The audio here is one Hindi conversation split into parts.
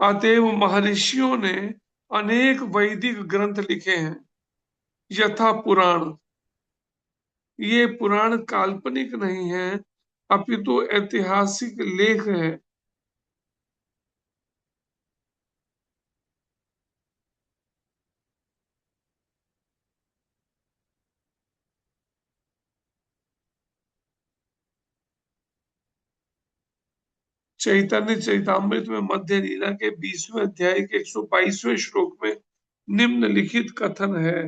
अतएव महर्षियों ने अनेक वैदिक ग्रंथ लिखे हैं, यथा पुराण। ये पुराण काल्पनिक नहीं है, अपितु ऐतिहासिक लेख है। चैतन्य चैतामृत में मध्य लीला के 20वें अध्याय के 122वें श्लोक में निम्नलिखित कथन है।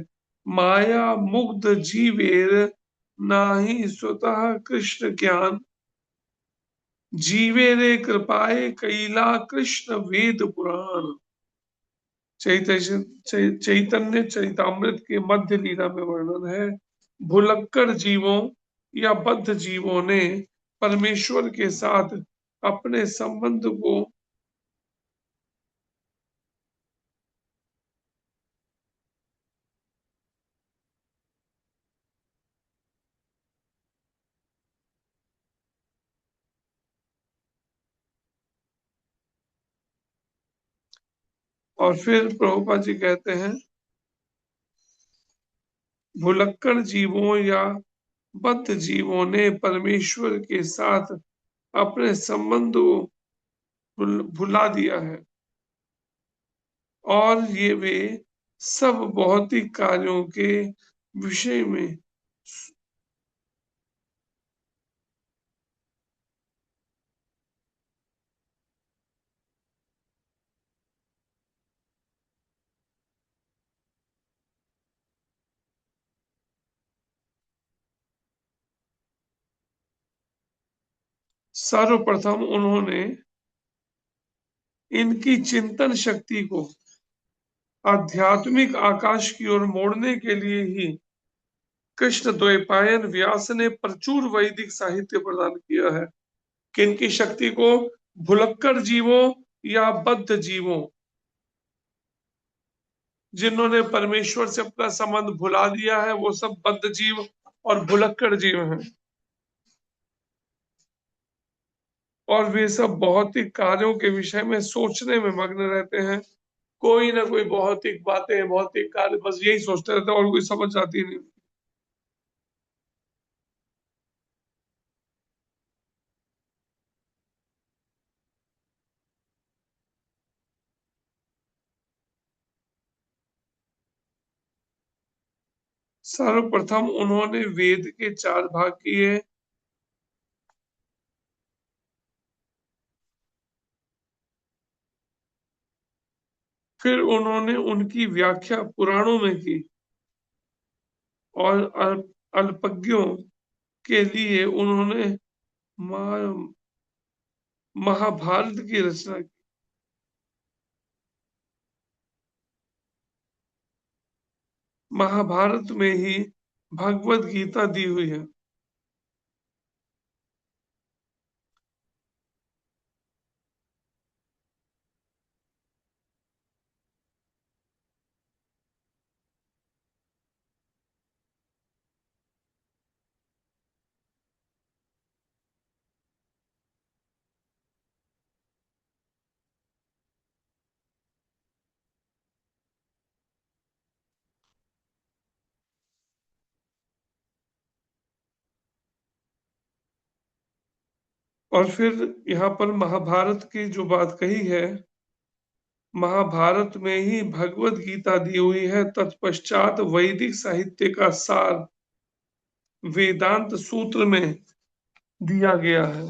माया मुग्ध जीवेर नाही स्वतः कृष्ण ज्ञान, जीवे रे कृपाए कैला कृष्ण वेद पुराण। चैतन्य चैतन्य चैतामृत के मध्य लीला में वर्णन है। भुलक्कड़ जीवों या बद्ध जीवों ने परमेश्वर के साथ अपने संबंध को और फिर प्रभुपाद जी कहते हैं, भुलक्कड़ जीवों या बद्ध जीवों ने परमेश्वर के साथ अपने संबंध को भुला दिया है, और ये वे सब भौतिक कार्यों के विषय में सर्वप्रथम उन्होंने इनकी चिंतन शक्ति को आध्यात्मिक आकाश की ओर मोड़ने के लिए ही कृष्ण द्वैपायन व्यास ने प्रचुर वैदिक साहित्य प्रदान किया है। किनकी शक्ति को? भुलक्कड़ जीवों या बद्ध जीवों, जिन्होंने परमेश्वर से अपना संबंध भुला दिया है, वो सब बद्ध जीव और भुलक्कड़ जीव हैं। और वे सब भौतिक कार्यों के विषय में सोचने में मग्न रहते हैं। कोई ना कोई भौतिक बातें, भौतिक कार्य, बस यही सोचते रहते हैं और कोई समझ आती नहीं। सर्वप्रथम उन्होंने वेद के 4 भाग किए। फिर उन्होंने उनकी व्याख्या पुराणों में की और अल्पज्ञों के लिए उन्होंने महाभारत की रचना की। महाभारत में ही भगवत गीता दी हुई है। और फिर यहाँ पर महाभारत की जो बात कही है, महाभारत में ही भगवत गीता दी हुई है। तत्पश्चात वैदिक साहित्य का सार वेदांत सूत्र में दिया गया है।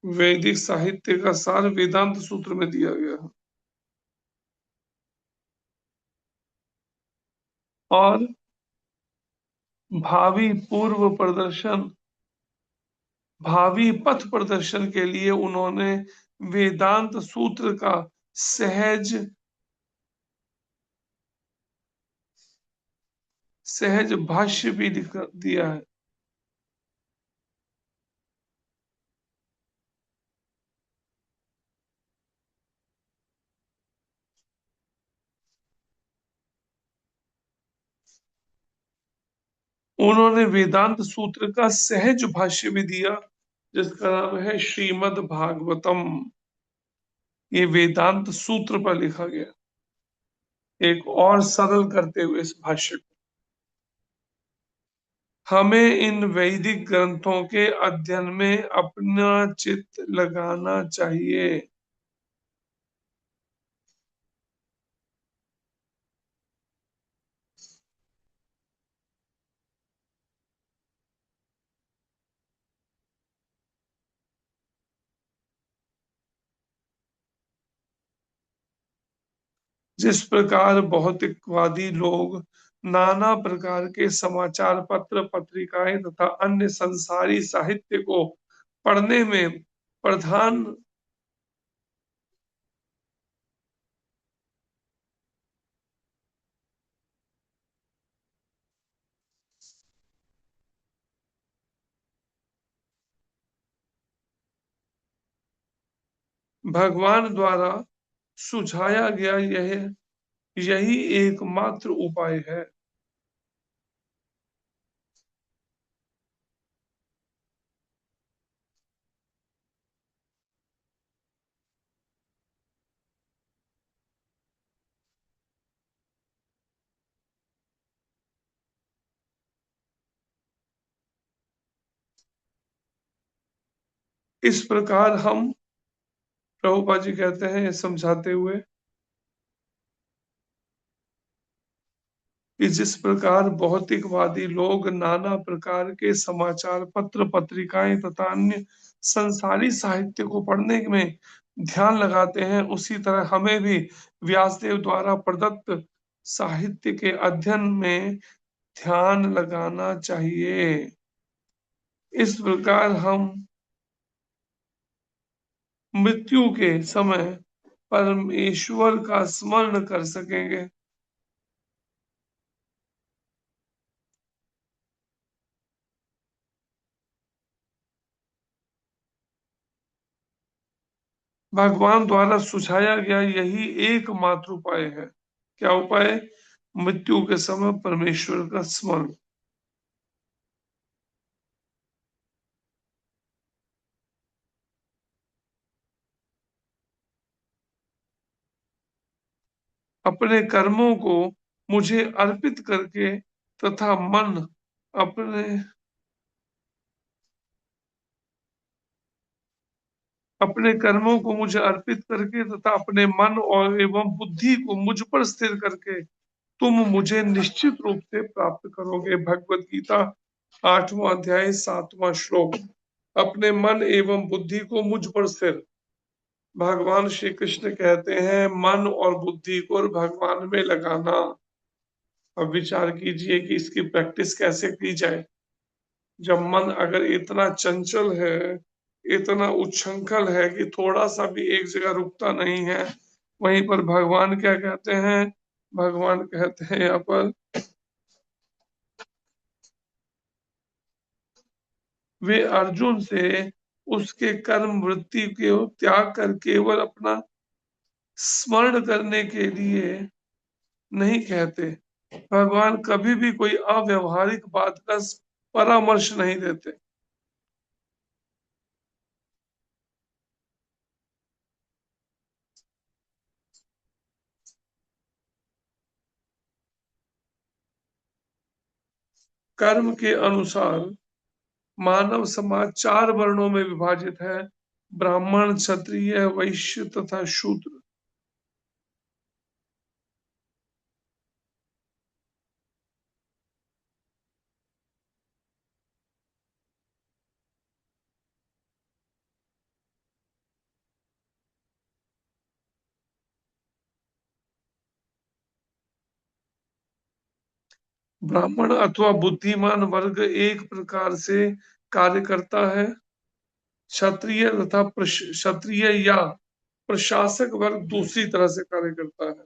वैदिक साहित्य का सार वेदांत सूत्र में दिया गया है। और भावी पूर्व प्रदर्शन, भावी पथ प्रदर्शन के लिए उन्होंने वेदांत सूत्र का सहज सहज भाष्य भी दिया है। उन्होंने वेदांत सूत्र का सहज भाष्य भी दिया, जिसका नाम है श्रीमद् भागवतम। ये वेदांत सूत्र पर लिखा गया, एक और सरल करते हुए इस भाष्य को। हमें इन वैदिक ग्रंथों के अध्ययन में अपना चित्त लगाना चाहिए। जिस प्रकार भौतिकवादी लोग नाना प्रकार के समाचार पत्र, पत्रिकाएं तथा अन्य संसारी साहित्य को पढ़ने में प्रधान भगवान द्वारा सुझाया गया यही एकमात्र उपाय है। इस प्रकार हम, प्रभुपाद जी कहते हैं समझाते हुए, कि जिस प्रकार भौतिकवादी लोग नाना प्रकार के समाचार पत्र, पत्रिकाएं तथा अन्य संसारी साहित्य को पढ़ने में ध्यान लगाते हैं, उसी तरह हमें भी व्यासदेव द्वारा प्रदत्त साहित्य के अध्ययन में ध्यान लगाना चाहिए। इस प्रकार हम मृत्यु के समय परमेश्वर का स्मरण कर सकेंगे। भगवान द्वारा सुझाया गया यही एकमात्र उपाय है। क्या उपाय? मृत्यु के समय परमेश्वर का स्मरण। अपने कर्मों को मुझे अर्पित करके तथा मन अपने अपने कर्मों को मुझे अर्पित करके तथा अपने मन और एवं बुद्धि को मुझ पर स्थिर करके तुम मुझे निश्चित रूप से प्राप्त करोगे। भगवत गीता 8वां अध्याय 7वां श्लोक। अपने मन एवं बुद्धि को मुझ पर स्थिर। भगवान श्री कृष्ण कहते हैं मन और बुद्धि को भगवान में लगाना। अब विचार कीजिए कि इसकी प्रैक्टिस कैसे की जाए। जब मन अगर इतना चंचल है, इतना उच्छृंखल है कि थोड़ा सा भी एक जगह रुकता नहीं है, वहीं पर भगवान क्या कहते हैं? भगवान कहते हैं यहाँ पर, वे अर्जुन से उसके कर्म वृत्ति के त्याग कर केवल अपना स्मरण करने के लिए नहीं कहते। भगवान कभी भी कोई अव्यवहारिक बात का परामर्श नहीं देते। कर्म के अनुसार मानव समाज 4 वर्णों में विभाजित है: ब्राह्मण, क्षत्रिय, वैश्य तथा शूद्र। ब्राह्मण अथवा बुद्धिमान वर्ग एक प्रकार से कार्य करता है, क्षत्रिय तथा क्षत्रिय या प्रशासक वर्ग दूसरी तरह से कार्य करता है।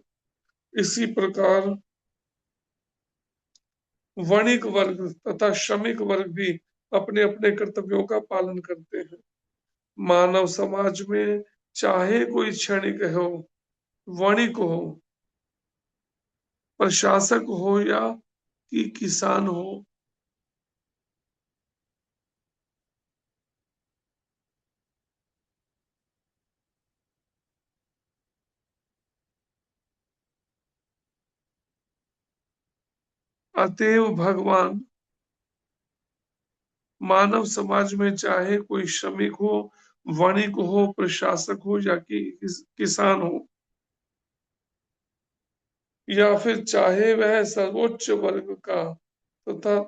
इसी प्रकार वणिक वर्ग तथा श्रमिक वर्ग भी अपने अपने कर्तव्यों का पालन करते हैं। मानव समाज में चाहे कोई क्षणिक हो, वणिक हो, प्रशासक हो या कि किसान हो, अतएव भगवान मानव समाज में चाहे कोई श्रमिक हो, वणिक हो, प्रशासक हो या कि किसान हो, या फिर चाहे वह सर्वोच्च वर्ग का तथा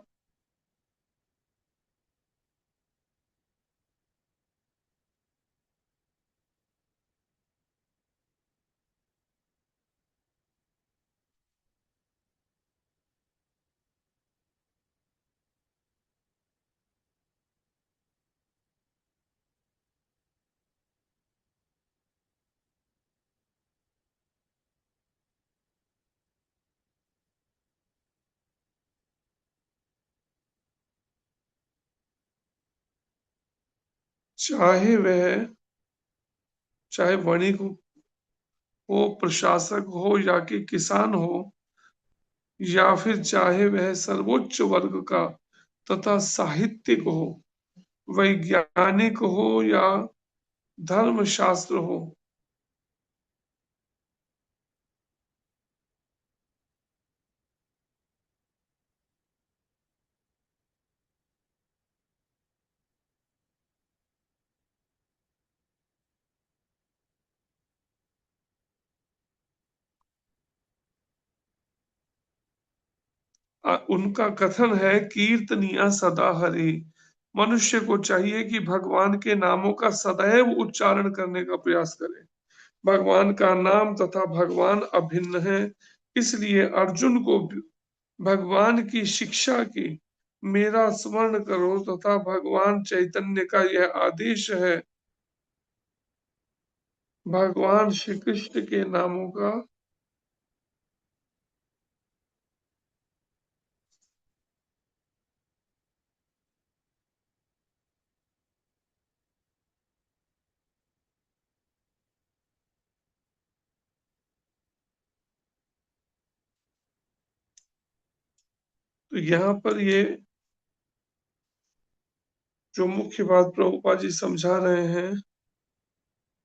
चाहे वह चाहे वणिक हो, प्रशासक हो या कि किसान हो, या फिर चाहे वह सर्वोच्च वर्ग का तथा साहित्यिक हो, वैज्ञानिक हो या धर्मशास्त्र हो। उनका कथन है, कीर्तनिया सदा हरि। मनुष्य को चाहिए कि भगवान के नामों का सदैव उच्चारण करने का प्रयास करे। भगवान का नाम तथा भगवान अभिन्न है, इसलिए अर्जुन को भगवान की शिक्षा की मेरा स्मरण करो तथा भगवान चैतन्य का यह आदेश है, भगवान श्री कृष्ण के नामों का। तो यहाँ पर ये जो मुख्य बात प्रभुपा जी समझा रहे हैं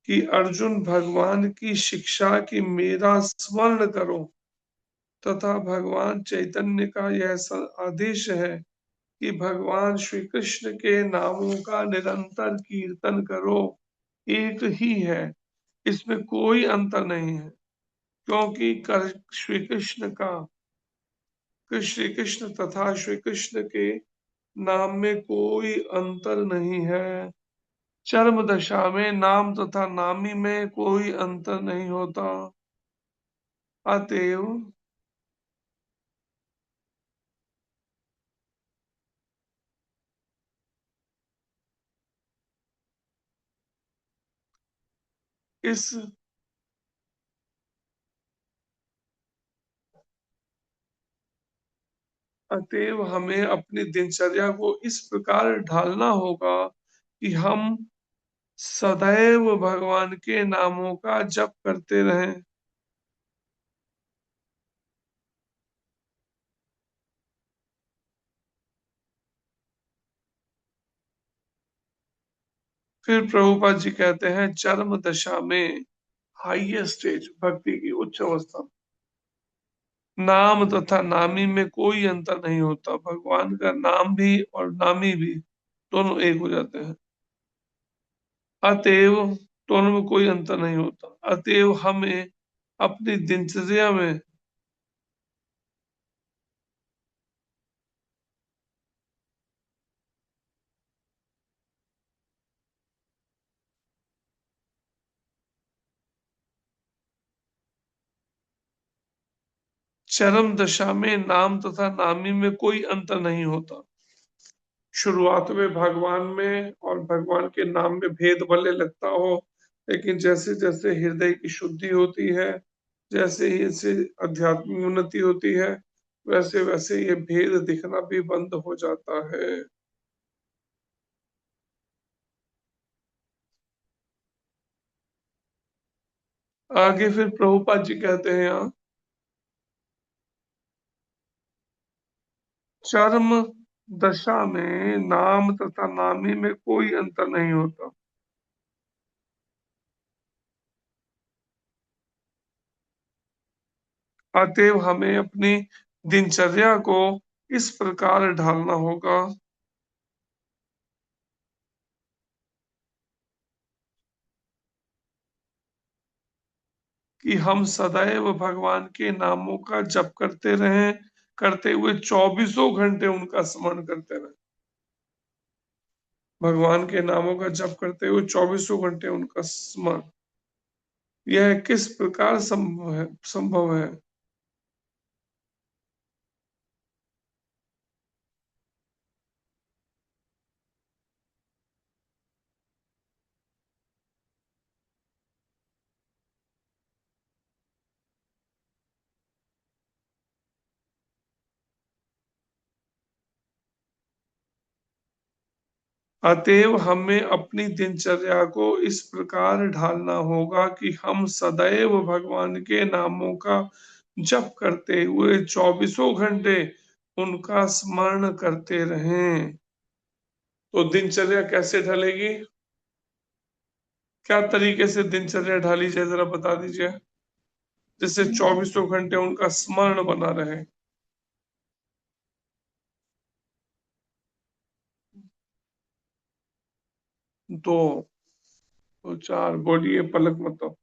कि अर्जुन भगवान की शिक्षा की मेरा स्मरण करो तथा भगवान चैतन्य का यह आदेश है कि भगवान श्री कृष्ण के नामों का निरंतर कीर्तन करो। एक ही है, इसमें कोई अंतर नहीं है, क्योंकि श्री कृष्ण का श्री कृष्ण तथा श्री कृष्ण के नाम में कोई अंतर नहीं है। चर्म दशा में नाम तथा नामी में कोई अंतर नहीं होता। अतएव इस अतएव हमें अपनी दिनचर्या को इस प्रकार ढालना होगा कि हम सदैव भगवान के नामों का जप करते रहें। फिर प्रभुपाद जी कहते हैं, चरम दशा में हाईएस्ट स्टेज भक्ति की उच्च अवस्था, नाम तथा नामी में कोई अंतर नहीं होता। भगवान का नाम भी और नामी भी दोनों एक हो जाते हैं। अतएव दोनों में कोई अंतर नहीं होता। अतएव हमें अपनी दिनचर्या में चरम दशा में नाम तथा नामी में कोई अंतर नहीं होता। शुरुआत में भगवान में और भगवान के नाम में भेद भले लगता हो, लेकिन जैसे जैसे हृदय की शुद्धि होती है, जैसे ही इसे आध्यात्मिक उन्नति होती है, वैसे वैसे ये भेद दिखना भी बंद हो जाता है। आगे फिर प्रभुपाद जी कहते हैं यहाँ, चर्म दशा में नाम तथा नामी में कोई अंतर नहीं होता। अतएव हमें अपनी दिनचर्या को इस प्रकार ढालना होगा कि हम सदैव भगवान के नामों का जप करते रहें, करते हुए 24 घंटे उनका स्मरण करते रहें। भगवान के नामों का जप करते हुए 24 घंटे उनका स्मरण, यह किस प्रकार संभव है? अतएव हमें अपनी दिनचर्या को इस प्रकार ढालना होगा कि हम सदैव भगवान के नामों का जप करते हुए 24 घंटे उनका स्मरण करते रहें। तो दिनचर्या कैसे ढलेगी? क्या तरीके से दिनचर्या ढाली जाए, जरा बता दीजिए, जिससे 24 घंटे उनका स्मरण बना रहे। दो तो चार, बोलिए पलक मतलब।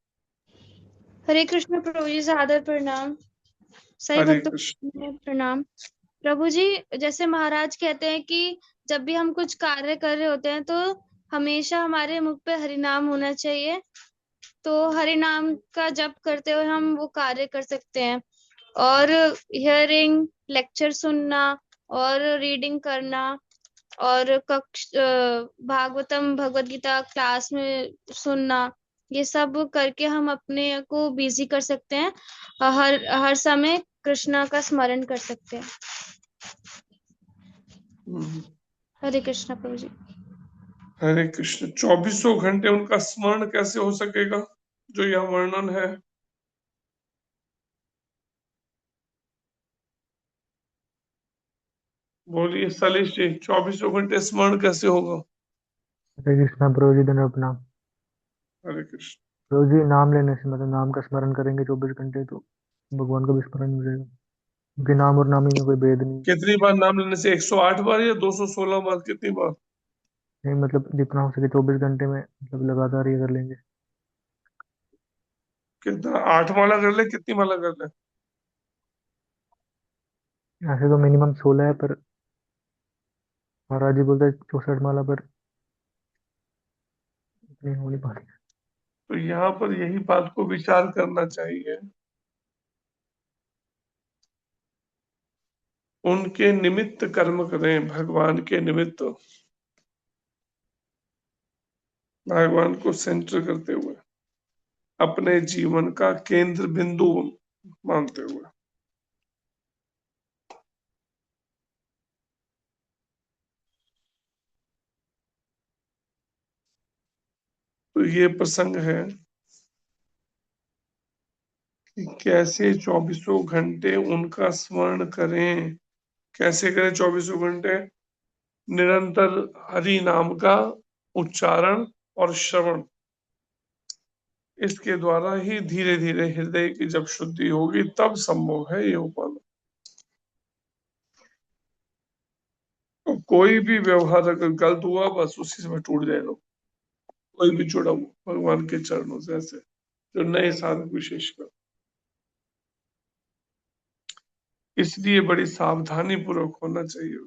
हरे कृष्ण प्रभु जी, सादर प्रणाम। सही हरे भक्तों कृष्ण। को प्रणाम। प्रभु जी, जैसे महाराज कहते हैं कि जब भी हम कुछ कार्य कर रहे होते हैं तो हमेशा हमारे मुख पे हरि नाम होना चाहिए। तो हरि नाम का जप करते हुए हम वो कार्य कर सकते हैं। और हियरिंग, लेक्चर सुनना और रीडिंग करना और भागवतम भगवत गीता क्लास में सुनना, ये सब करके हम अपने को बिजी कर सकते हैं और हर हर समय कृष्णा का स्मरण कर सकते हैं। हरे कृष्णा प्रभु जी। हरे कृष्ण। 24 घंटे उनका स्मरण कैसे हो सकेगा, जो यह वर्णन है? बोलिए सलीश जी, 24 घंटे स्मरण कैसे होगा? हरे कृष्णा प्रभु जी, धन्यवाद प्रणाम। हरे कृष्ण। प्रभु जी, नाम लेने से मतलब नाम का स्मरण करेंगे 24 घंटे तो भगवान का भी स्मरण हो जाएगा, क्योंकि नाम और नामी में कोई भेद नहीं। कितनी बार नाम लेने से? 108 बार या 216 बार? कितनी बार? नहीं मतलब जितना हो सके 24 घंटे में मतलब लगातार ये कर लेंगे। कितना? 8 माला कर ले, कितनी माला कर ले? ऐसे तो मिनिमम 16 है, पर महाराज जी बोलते हैं 64 माला, पर इतनी हो नहीं पाती। तो यहाँ पर यही बात को विचार करना चाहिए। उनके निमित्त कर्म करें, भगवान के निमित्त, भगवान को सेंटर करते हुए, अपने जीवन का केंद्र बिंदु मानते हुए। तो ये प्रसंग है कि कैसे 24 घंटे उनका स्मरण करें। कैसे करें 24 घंटे? निरंतर हरि नाम का उच्चारण और श्रवण, इसके द्वारा ही धीरे धीरे हृदय की जब शुद्धि होगी तब संभव है ये उपाय। तो कोई भी व्यवहार अगर गलत हुआ, बस उसी समय टूट जाएगा। कोई भी जुड़ा हुआ भगवान के चरणों से, ऐसे जो नए साधक विशेषकर, इसलिए बड़ी सावधानी पूर्वक होना चाहिए।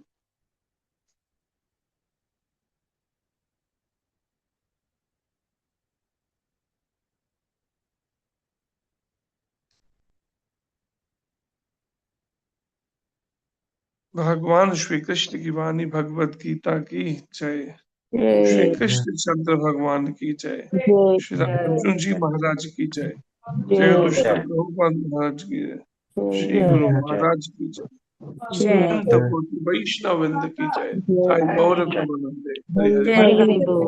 भगवान श्री कृष्ण की वाणी भगवत गीता की जय। श्री कृष्ण चंद्र भगवान की जय। श्री राम अर्जुन जी महाराज की जय। जय हो श्री प्रभुपाद महाराज की जय। श्री गुरु महाराज की जय। संत कोटि वैष्णव वृंद की जय। जय गौर प्रेमानंदे। हरि हरि जय बोल।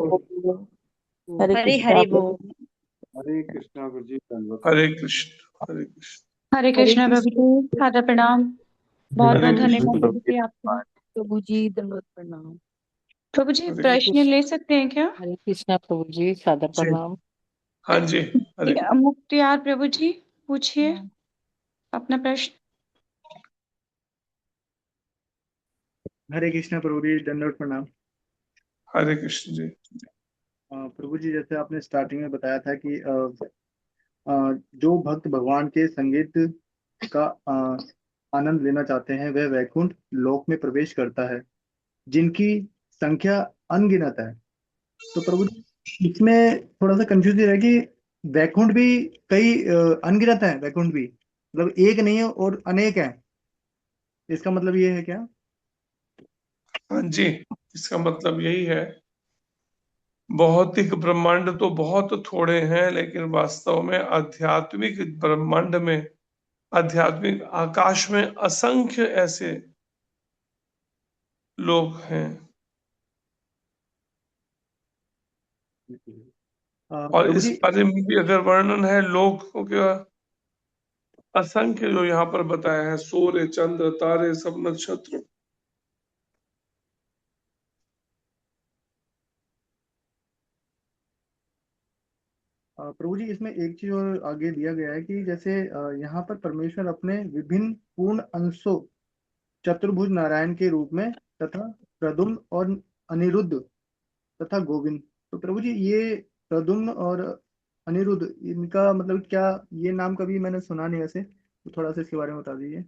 हरि बोल। हरे हरि बोल। हरे कृष्णा गुरु जी, धन्यवाद। हरे कृष्ण। हरे कृष्ण। हरे कृष्णा प्रभु जी, सादर प्रणाम। बहुत हरे बहुत कृष्ण। धन्यवाद प्रभु जी आपका। प्रभु जी, दंडवत प्रणाम। प्रभु जी हरे प्रश्न ले सकते हैं क्या? हरे कृष्णा प्रभु जी, सादर जी, प्रणाम। हाँ जी। हरे मुख्तियार प्रभु जी पूछिए अपना प्रश्न। हरे कृष्णा प्रभु जी, दंडवत प्रणाम। हरे कृष्ण जी। प्रभु जी, जैसे आपने स्टार्टिंग में बताया था कि जो भक्त भगवान के संगीत का आनंद लेना चाहते हैं वह वैकुंठ लोक में प्रवेश करता है, जिनकी संख्या अनगिनत है। तो प्रभु जी, इसमें थोड़ा सा कंफ्यूज है कि वैकुंठ भी कई अनगिनत है, वैकुंठ भी मतलब एक नहीं है और अनेक है, इसका मतलब ये है क्या? हाँ जी, इसका मतलब यही है। भौतिक ब्रह्मांड तो बहुत थोड़े हैं, लेकिन वास्तव में आध्यात्मिक ब्रह्मांड में, आध्यात्मिक आकाश में असंख्य ऐसे लोग हैं। और प्रभु इस जी, बारे में भी अगर वर्णन है लोगों का असंख्य, जो यहाँ पर बताया है, सूर्य चंद्र तारे सब नक्षत्र। प्रभु जी, इसमें एक चीज और आगे दिया गया है कि जैसे यहाँ पर परमेश्वर अपने विभिन्न पूर्ण अंशों चतुर्भुज नारायण के रूप में तथा प्रद्युम्न और अनिरुद्ध तथा गोविंद। तो प्रभु जी, ये प्रद्युम्न और अनिरुद्ध, इनका मतलब क्या? ये नाम कभी मैंने सुना नहीं वैसे, तो थोड़ा सा इसके बारे में बता दीजिए।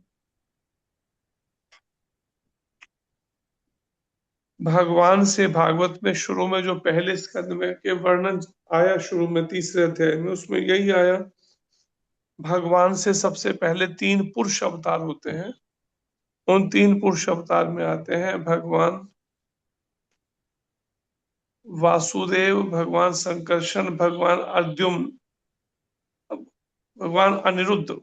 भगवान से भागवत में शुरू में जो पहले स्कंद में के वर्णन आया, शुरू में तीसरे अध्याय में, उसमें यही आया। भगवान से सबसे पहले तीन पुरुष अवतार होते हैं। उन तीन पुरुष अवतार में आते हैं भगवान वासुदेव, भगवान संकर्षण, भगवान अर्जुन, भगवान अनिरुद्ध।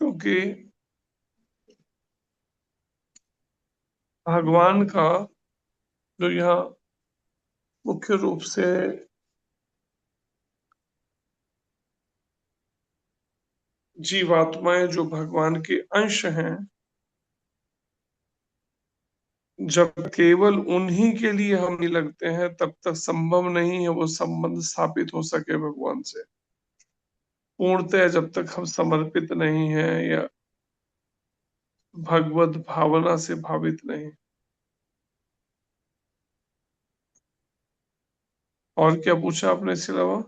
क्योंकि भगवान का जो यहाँ मुख्य रूप से जीवात्माएं जो भगवान के अंश हैं, जब केवल उन्हीं के लिए हम नहीं लगते हैं, तब तक संभव नहीं है वो संबंध स्थापित हो सके भगवान से। पूर्णतः जब तक हम समर्पित नहीं हैं या भगवत भावना से भावित नहीं। और क्या पूछा आपने इसके अलावा?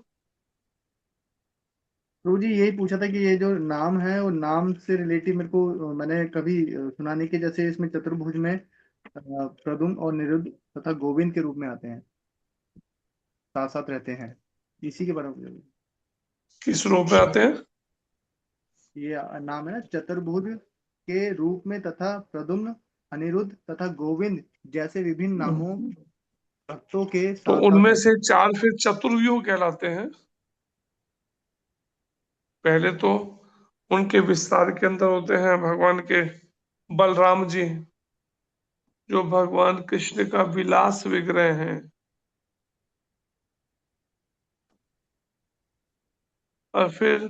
प्रभु जी, यही पूछा था कि ये जो नाम है वो नाम से रिलेटिव मेरे को मैंने कभी सुना नहीं कि जैसे इसमें चतुर्भुज में प्रद्युम्न और निरुद्ध तथा गोविंद के रूप में आते हैं, साथ साथ रहते हैं, इसी के बारे में। किस रूप में आते हैं? ये नाम है ना, चतुर्भुज के रूप में तथा प्रद्युम्न, अनिरुद्ध तथा गोविंद जैसे विभिन्न नामों भक्तों के तो साथ साथ उनमें रहते से चार फिर चतुर्व्यूह कहलाते हैं। पहले तो उनके विस्तार के अंदर होते हैं भगवान के बलराम जी, जो भगवान कृष्ण का विलास विग्रह हैं। और फिर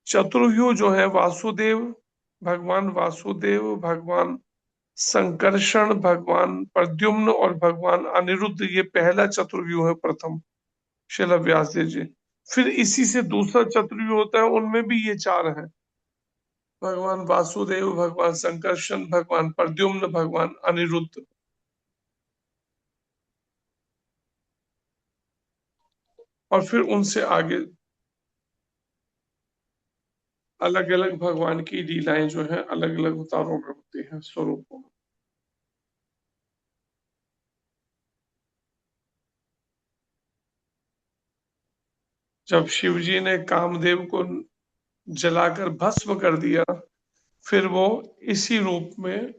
चतुर्व्यूह जो है वासुदेव, भगवान वासुदेव, भगवान संकर्षण, भगवान प्रद्युम्न और भगवान अनिरुद्ध, ये पहला चतुर्व्यूह है प्रथम, श्रील व्यास देव जी। फिर इसी से दूसरा चतुर्व्यूह होता है, उनमें भी ये चार हैं। भगवान वासुदेव, भगवान संकर्षण, भगवान प्रद्युम्न, भगवान अनिरुद्ध। और फिर उनसे आगे अलग अलग भगवान की लीलाएं जो है अलग अलग अवतारों में होती हैं, स्वरूपों में। जब शिव जी ने कामदेव को जलाकर भस्म कर दिया, फिर वो इसी रूप में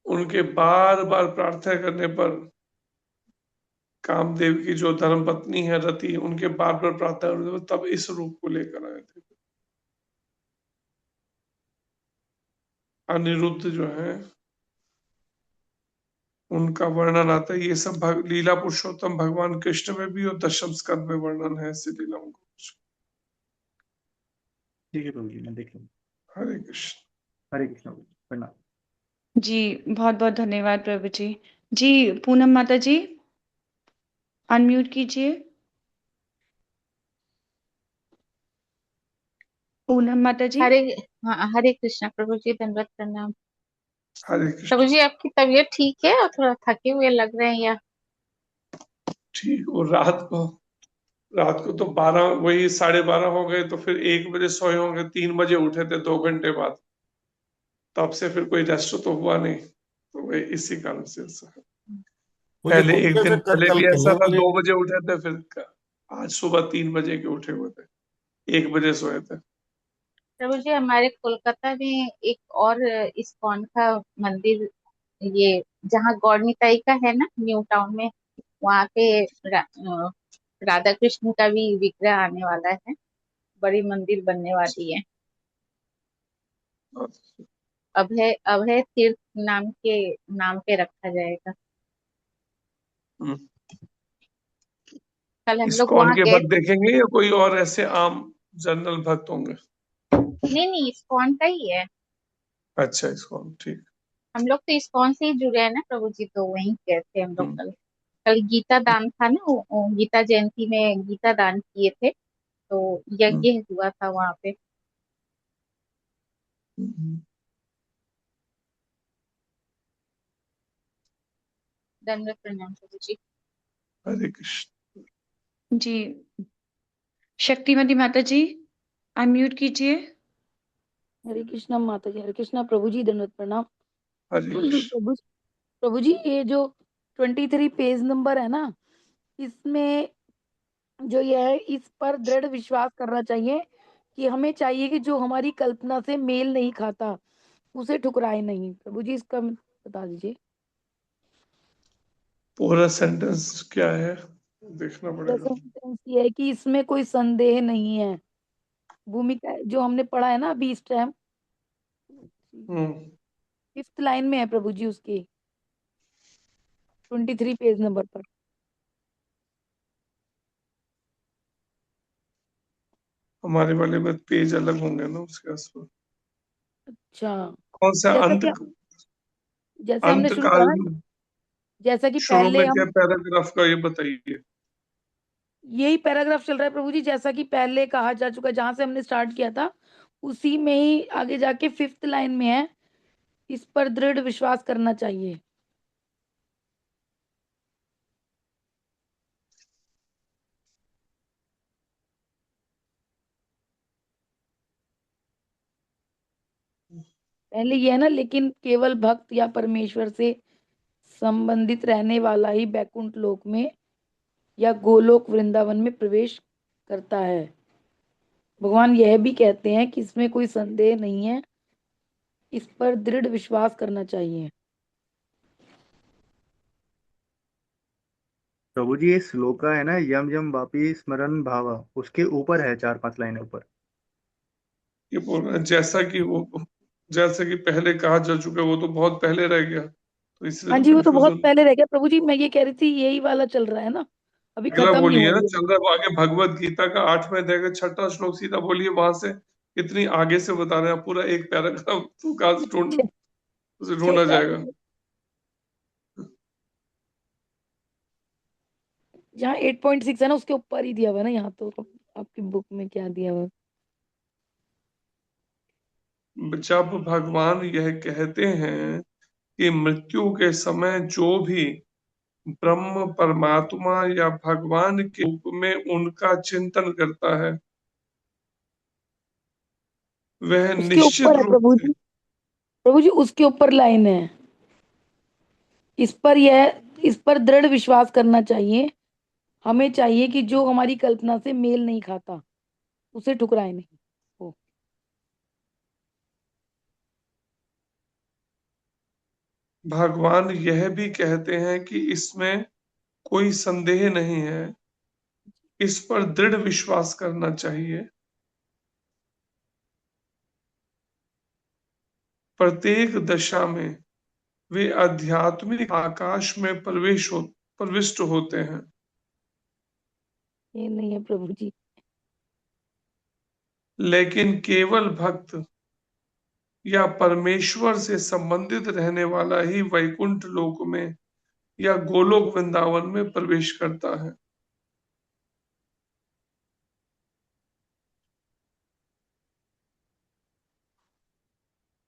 उनके बार बार प्रार्थना करने पर, कामदेव की जो धर्म पत्नी है रति, उनके बार बार प्रार्थना करने पर तब इस रूप को लेकर आए थे। अनिरुद्ध जो है उनका वर्णन आता है। ये सब लीला पुरुषोत्तम भगवान कृष्ण में भी और दशम स्कंद में वर्णन है ऐसी लीलाओं का। ठीक है प्रभु जी, मैं देख लूंगा। हरे कृष्ण। हरे कृष्णा प्रभु जी, प्रणाम। जी बहुत बहुत धन्यवाद प्रभु जी। जी पूनम माता जी अनम्यूट कीजिए। पूनम माता जी। हरे हाँ, हरे कृष्णा प्रभु जी, दंडवत प्रणाम। हरे प्रभु कृष्ण। जी आपकी तबीयत ठीक है और थोड़ा थके हुए लग रहे हैं या? ठीक। और रात को तो 12, वही 12:30 हो गए, तो फिर 1 बजे सोए होंगे, 3 बजे उठे थे 2 घंटे बाद। तब से फिर कोई रेस्ट तो हुआ नहीं, तो वही इसी कारण से ऐसा है। मुझे पहले एक घूमने दिन से कल पहले कल भी ऐसा था, कन्याकुमारी 2 बजे उठे थे, फिर आज सुबह 3 बजे के उठे हुए थे, 1 बजे सोए थे। प्रभु जी हमारे कोलकाता में एक और इस्कॉन का मंदिर, ये जहाँ गौरनिताई का है ना, न्यू टाउन में, वहाँ पे राधा कृष्ण का भी विग्रह आने वाला है। बड़ी मंदिर बनने वाली है। अभय अभय तीर्थ नाम पे रखा जाएगा। हम्म। कल हम लोग इस्कॉन वहाँ के गए भक्त थे। देखेंगे या कोई और ऐसे आम जनरल भक्त होंगे? नहीं इस्कॉन का ही है। अच्छा, इस्कॉन, ठीक। हम लोग तो इस्कॉन से ही जुड़े हैं ना प्रभु जी, तो वहीं गए थे हम लोग हम्म। कल। कल गीता दान था ना, वो गीता जयंती में गीता दान किए थे, तो हम्म। यज्ञ हुआ था वहाँ पे। हम्म। दंडवत प्रणाम प्रभु जी। हरे कृष्ण। जी शक्तिमती माता जी अनम्यूट कीजिए। हरे कृष्णा माता जी, हरे कृष्णा प्रभु जी, दंडवत प्रणाम। हरे कृष्ण। प्रभु जी, ये जो 23 पेज नंबर है ना, इसमें जो ये है, इस पर दृढ़ विश्वास करना चाहिए कि हमें चाहिए कि जो हमारी कल्पना से मेल नहीं खाता उसे ठुकराए नहीं। प्रभु जी इसका बता दीजिए। पूरा सेंटेंस क्या है, देखना पूरा पड़ेगा। सेंटेंस ये है कि इसमें कोई संदेह नहीं है। भूमिका जो हमने पढ़ा है ना अभी इस टाइम, हम्म। 5th लाइन में है प्रभु जी, उसकी 23 पेज नंबर पर। हमारे वाले में पेज अलग होंगे ना उसके आसपास। अच्छा, कौन सा जैसा अंत? कि जैसे हमने अंत शुरू काल करा ना, में जैसा कि शुरू पहले में क्या हम, पैराग्राफ का, ये बताइए। यही पैराग्राफ चल रहा है प्रभु जी, जैसा कि पहले कहा जा चुका है, जहां से हमने स्टार्ट किया था उसी में ही आगे जाके 5th लाइन में है, इस पर दृढ़ विश्वास करना चाहिए। पहले ये है ना, लेकिन केवल भक्त या परमेश्वर से संबंधित रहने वाला ही बैकुंठ लोक में या गोलोक वृंदावन में प्रवेश करता है। भगवान यह भी कहते हैं कि इसमें कोई संदेह नहीं है, इस पर दृढ़ विश्वास करना चाहिए। प्रभु जी ये श्लोका है ना, यम यम वापी स्मरण भावा, उसके ऊपर है 4-5 लाइनें ऊपर। ये बोल रहे हैं जैसा कि पहले कहा जा चुका है, वो तो बहुत पहले रह गया, तो इसलिए हाँ तो जी, वो तो बहुत कंफ्यूजन। पहले रह गया प्रभु जी, मैं ये कह रही थी यही वाला चल रहा है ना, अभी अगला खत्म नहीं बोलिए हुआ ना, ये। चल रहा है आगे भगवत गीता का 8वें अध्याय का 6ठा श्लोक, सीधा बोलिए वहां से। कितनी आगे से बता रहे हैं, पूरा एक पैराग्राफ तो कहाँ से उसे ढूंढा जाएगा। जहाँ 8.6 है ना, उसके ऊपर ही दिया हुआ है ना, यहाँ तो आपकी बुक में क्या दिया हुआ है? जब भगवान यह कहते हैं कि मृत्यु के समय जो भी ब्रह्म परमात्मा या भगवान के रूप में उनका चिंतन करता है, वह उसके निश्चित ऊपर है रूप प्रभु से। जी, प्रभु जी उसके ऊपर लाइन है, इस पर दृढ़ विश्वास करना चाहिए। हमें चाहिए कि जो हमारी कल्पना से मेल नहीं खाता उसे ठुकराए नहीं। ओ, भगवान यह भी कहते हैं कि इसमें कोई संदेह नहीं है, इस पर दृढ़ विश्वास करना चाहिए। प्रत्येक दशा में वे आध्यात्मिक आकाश में प्रविष्ट होते हैं। ये नहीं है प्रभु जी। लेकिन केवल भक्त या परमेश्वर से संबंधित रहने वाला ही वैकुंठ लोक में या गोलोक वृंदावन में प्रवेश करता है।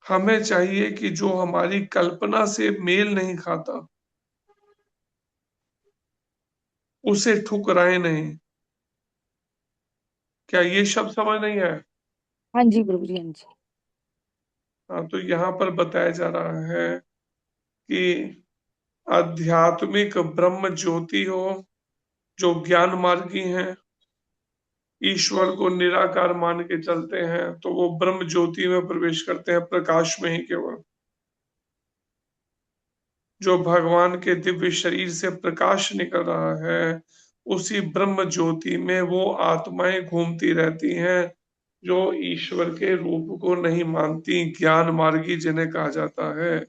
हमें चाहिए कि जो हमारी कल्पना से मेल नहीं खाता उसे ठुकराए नहीं। क्या ये शब्द समझ नहीं आया? हाँ जी प्रभु जी, हाँ जी। हाँ, तो यहाँ पर बताया जा रहा है कि आध्यात्मिक ब्रह्म ज्योति हो, जो ज्ञान मार्गी हैं, ईश्वर को निराकार मान के चलते हैं, तो वो ब्रह्म ज्योति में प्रवेश करते हैं, प्रकाश में ही केवल। जो भगवान के दिव्य शरीर से प्रकाश निकल रहा है, उसी ब्रह्म ज्योति में वो आत्माएं घूमती रहती हैं जो ईश्वर के रूप को नहीं मानती, ज्ञान मार्गी जिन्हें कहा जाता है।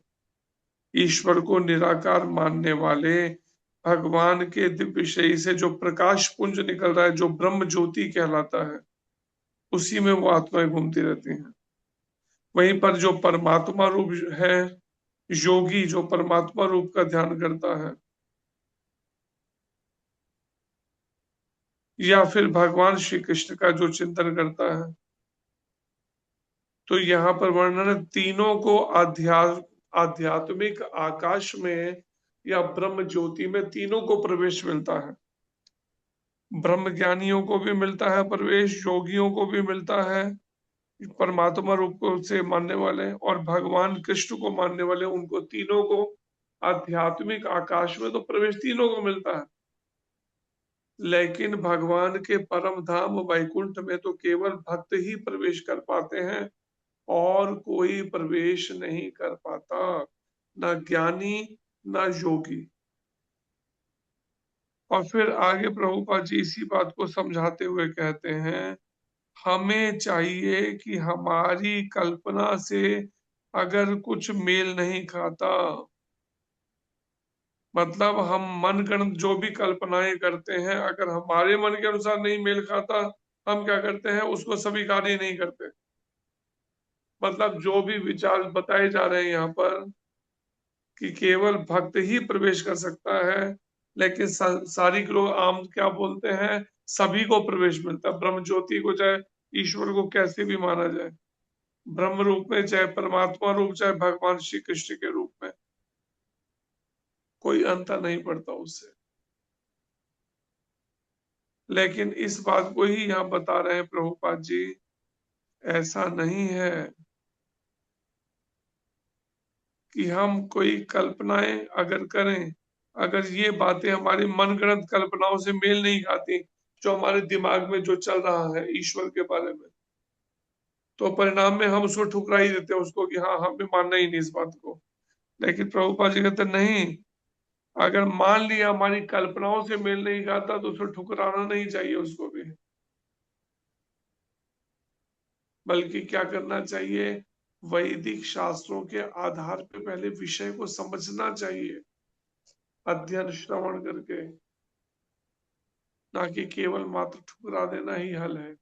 ईश्वर को निराकार मानने वाले भगवान के दिव्य शरीर से जो प्रकाश पुंज निकल रहा है, जो ब्रह्म ज्योति कहलाता है, उसी में वो आत्माएं घूमती रहती हैं। वहीं पर जो परमात्मा रूप है, योगी जो परमात्मा रूप का ध्यान करता है, या फिर भगवान श्री कृष्ण का जो चिंतन करता है, तो यहाँ पर वर्णन है तीनों को आध्यात्मिक आकाश में या ब्रह्म ज्योति में तीनों को प्रवेश मिलता है। ब्रह्म ज्ञानियों को भी मिलता है प्रवेश, योगियों को भी मिलता है, परमात्मा रूप को से मानने वाले और भगवान कृष्ण को मानने वाले, उनको तीनों को आध्यात्मिक आकाश में तो प्रवेश तीनों को मिलता है। लेकिन भगवान के परम धाम वैकुंठ में तो केवल भक्त ही प्रवेश कर पाते हैं और कोई प्रवेश नहीं कर पाता, ना ज्ञानी ना योगी। और फिर आगे प्रभुपाद जी इसी बात को समझाते हुए कहते हैं, हमें चाहिए कि हमारी कल्पना से अगर कुछ मेल नहीं खाता, मतलब हम मन गणत जो भी कल्पनाएं करते हैं, अगर हमारे मन के अनुसार नहीं मेल खाता, हम क्या करते हैं, उसको स्वीकार ही नहीं करते। मतलब जो भी विचार बताए जा रहे हैं यहाँ पर कि केवल भक्त ही प्रवेश कर सकता है, लेकिन सारी लोग आम क्या बोलते हैं, सभी को प्रवेश मिलता है ब्रह्म ज्योति को, चाहे ईश्वर को कैसे भी माना जाए, ब्रह्म रूप में चाहे परमात्मा रूप चाहे भगवान श्री कृष्ण के रूप में, कोई अंतर नहीं पड़ता उससे। लेकिन इस बात को ही यहाँ बता रहे हैं प्रभुपाद जी, ऐसा नहीं है कि हम कोई कल्पनाएं अगर करें, अगर ये बातें हमारी मनगढ़ंत कल्पनाओं से मेल नहीं खाती, जो हमारे दिमाग में जो चल रहा है ईश्वर के बारे में, तो परिणाम में हम उसको ठुकरा ही देते हैं उसको कि हाँ हमें मानना ही नहीं इस बात को। लेकिन प्रभुपाद जी कहते नहीं, अगर मान लिया हमारी कल्पनाओं से मेल नहीं खाता तो उसको ठुकराना नहीं चाहिए उसको भी, बल्कि क्या करना चाहिए, वैदिक शास्त्रों के आधार पर पहले विषय को समझना चाहिए, अध्ययन श्रवण करके, ना कि केवल मात्र ठुकरा देना ही हल है।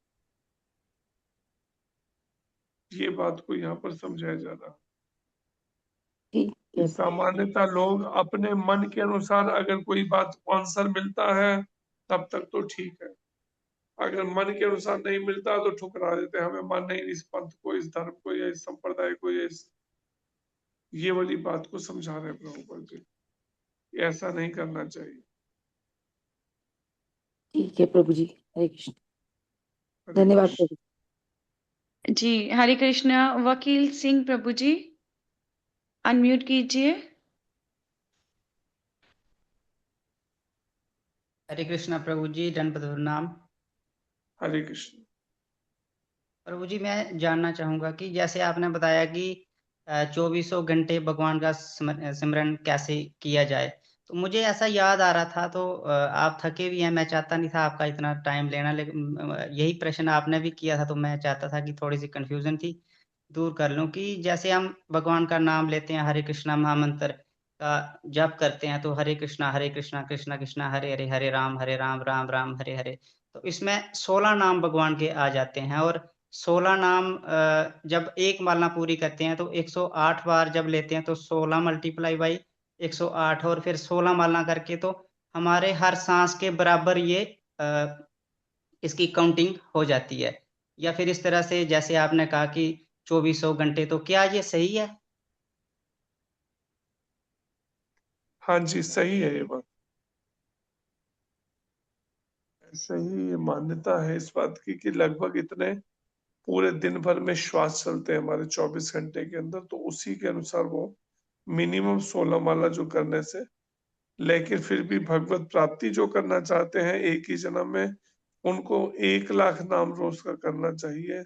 ये बात को यहाँ पर समझाया जा रहा ठीक है। है। सामान्यतः लोग अपने मन के अनुसार अगर कोई बात आंसर मिलता है तब तक तो ठीक है, अगर मन के अनुसार नहीं मिलता तो ठुकरा देते हैं, हमें मानना ही इस पंथ को, इस धर्म को या इस संप्रदाय को या इस, ये वाली बात को समझा रहे प्रभुपाद जी, ऐसा नहीं करना चाहिए। ठीक है प्रभु जी, हरे कृष्ण। हरे धन्यवाद कृष्ण। प्रभु। जी हरे कृष्ण। वकील सिंह प्रभु जी अनम्यूट कीजिए। हरे कृष्णा प्रभु जी, दंडवत प्रणाम। हरे कृष्ण। प्रभु जी, मैं जानना चाहूंगा कि जैसे आपने बताया कि 2400 घंटे भगवान का सिमरन कैसे किया जाए, तो मुझे ऐसा याद आ रहा था, तो आप थके भी हैं, मैं चाहता नहीं था आपका इतना टाइम लेना, लेकिन यही प्रश्न आपने भी किया था तो मैं चाहता था कि थोड़ी सी कंफ्यूजन थी दूर कर लूं कि जैसे हम भगवान का नाम लेते हैं, हरे कृष्णा महामंत्र का जप करते हैं, तो हरे कृष्णा कृष्णा कृष्णा हरे हरे, हरे राम राम राम हरे हरे। तो इसमें 16 नाम भगवान के आ जाते हैं, और 16 नाम जब एक माला पूरी करते हैं तो 108 बार जब लेते हैं तो 16 मल्टीप्लाई बाई 108, और फिर 16 माला करके तो हमारे हर सांस के बराबर ये इसकी काउंटिंग हो जाती है। या फिर इस तरह से जैसे आपने कहा कि 2400 घंटे, तो क्या ये सही है? हाँ जी, सही है ये बात। सही ये मान्यता है इस बात की कि लगभग इतने पूरे दिन भर में श्वास चलते हैं हमारे 24 घंटे के अंदर, तो उसी के अनुसार वो मिनिमम 16 माला जो करने से, लेकिन फिर भी भगवत प्राप्ति जो करना चाहते हैं एक ही जन्म में, उनको 1 लाख नाम रोज का करना चाहिए,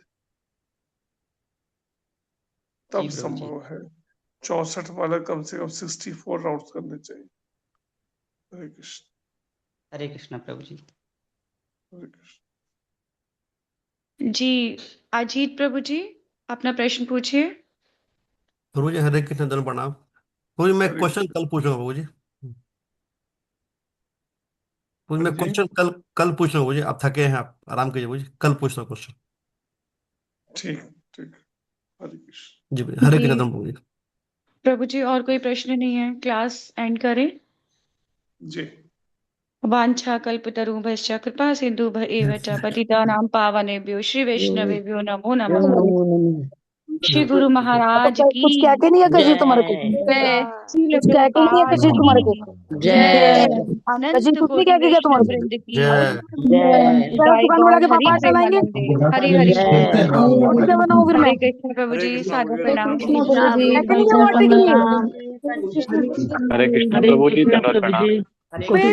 तब जी प्रभु जी। संभव है। 64 माला कम से कम 64 राउंड्स करने चाहिए। हरे कृष्ण। हरे कृष्णा प्रभु जी। हरे कृष्ण। जी अजीत प्रभु जी, अपना प्रश्न पूछिए। प्रभु जी हरे कृष्ण दल प्रणाम। प्रभु जी मैं हरे क्वेश्चन कल पूछूंगा प्रभु जी। प्रभु जी हाँ मैं जी, क्वेश्चन कल पूछूंगा प्रभु जी, आप थके हैं, आप आराम कीजिए प्रभु जी, कल पूछना क्वेश्चन। ठीक ठीक। हरे कृष्ण। जी प्रभु जी, हरे जी कृष्ण दल प्रभु जी। प्रभु जी, और कोई प्रश्न नहीं है, क्लास एंड करें। जी। वाञ्छा कल्पतरुभ्यश्च कृपा सिन्धुभ्य एव च पतितानां पावनेभ्यो श्री वैष्णवेभ्यो नमो नमः। श्री गुरु महाराज की कुछ कह के नहीं है कशिश तुम्हारे को? जय, श्री कुछ कह के नहीं है प्रभुपाद कशिश तुम्हारे को? की जय, अनंत कशिश कुछ नहीं कोटि कह के गया वैष्णव तुम्हारे को? वृंद की जय क्या जय दुकान गौर वाला के हरि पापा चलाएंगे? प्रेमानंदे। हरि हरि बोल। रोटी क्या बनाऊं फिर मैं? हरे कृष्ण प्रभु जी, सादर प्रणाम। कह के नहीं गया रोटी के लिए? कृष्णा प्रभु जी। हरे कृष्ण प्रभु जी, दंडवत प्रणाम। हरे बे